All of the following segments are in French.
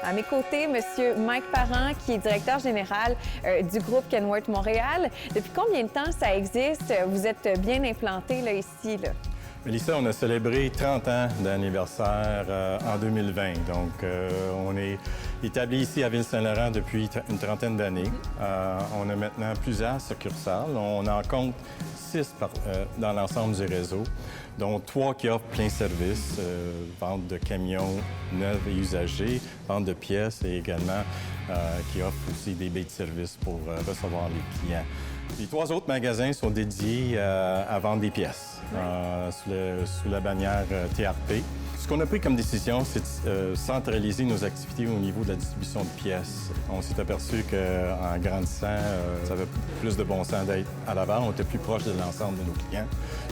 À mes côtés, M. Mike Parent, qui est directeur général du groupe Kenworth Montréal. Depuis combien de temps ça existe? Vous êtes bien implanté là, ici, là? Mélissa, on a célébré 30 ans d'anniversaire en 2020. Donc, on est établi ici à Ville-Saint-Laurent depuis une trentaine d'années. On a maintenant plusieurs succursales. On en compte 6 dans l'ensemble du réseau, dont 3 qui offrent plein service, vente de camions neufs et usagés, vente de pièces et également qui offrent aussi des baies de service pour recevoir les clients. Les 3 autres magasins sont dédiés à vendre des pièces sous la bannière TRP. Ce qu'on a pris comme décision, c'est de centraliser nos activités au niveau de la distribution de pièces. On s'est aperçu qu'en grandissant, ça avait plus de bon sens d'être à Laval. On était plus proche de l'ensemble de nos clients.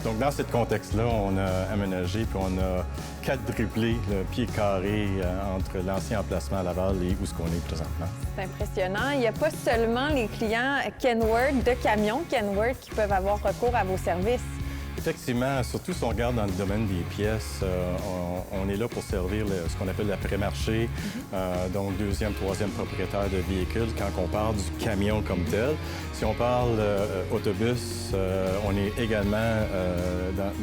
Donc, dans ce contexte-là, on a aménagé puis on a quadruplé le pied carré entre l'ancien emplacement à Laval et où ce qu'on est présentement. C'est impressionnant. Il n'y a pas seulement les clients Kenworth de camions Kenworth qui peuvent avoir recours à vos services. Effectivement, surtout si on regarde dans le domaine des pièces, on est là pour servir ce qu'on appelle l'après-marché, donc deuxième, troisième propriétaire de véhicules quand on parle du camion comme tel. Si on parle autobus, on est également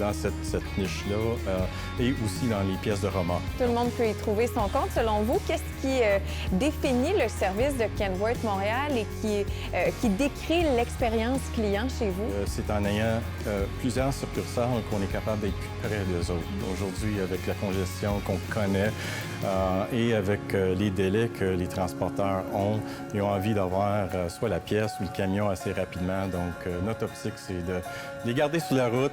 dans cette niche-là et aussi dans les pièces de remorque. Tout le monde peut y trouver son compte. Selon vous, qu'est-ce qui définit le service de Kenworth Montréal et qui décrit l'expérience client chez vous? C'est en ayant plusieurs succursales qu'on est capable d'être plus près d'eux autres. Aujourd'hui, avec la congestion qu'on connaît et avec les délais que les transporteurs ont, ils ont envie d'avoir soit la pièce ou le camion assez rapidement. Donc, notre optique, c'est de les garder sur la route,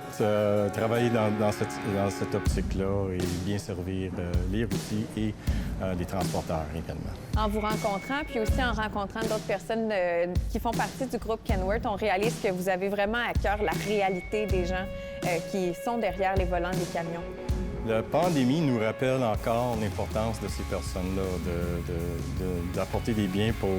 travailler dans cette optique-là et bien servir les routiers et les transporteurs également. En vous rencontrant, puis aussi en rencontrant d'autres personnes qui font partie du groupe Kenworth, on réalise que vous avez vraiment à cœur la réalité des gens qui sont derrière les volants des camions. La pandémie nous rappelle encore l'importance de ces personnes-là, d'apporter des biens pour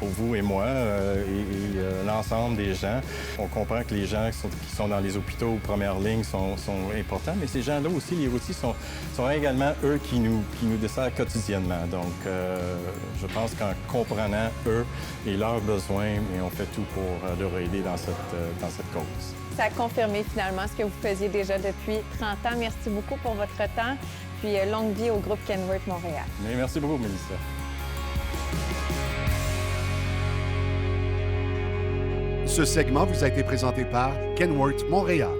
vous et moi et l'ensemble des gens. On comprend que les gens qui sont dans les hôpitaux aux premières lignes sont importants, mais ces gens-là aussi, les routiers, sont également eux qui nous desservent quotidiennement. Donc, je pense qu'en comprenant eux et leurs besoins, on fait tout pour leur aider dans cette cause. Ça a confirmé finalement ce que vous faisiez déjà depuis 30 ans. Merci beaucoup pour votre temps. Puis longue vie au groupe Kenworth Montréal. Mais merci beaucoup, Mélissa. Ce segment vous a été présenté par Kenworth Montréal.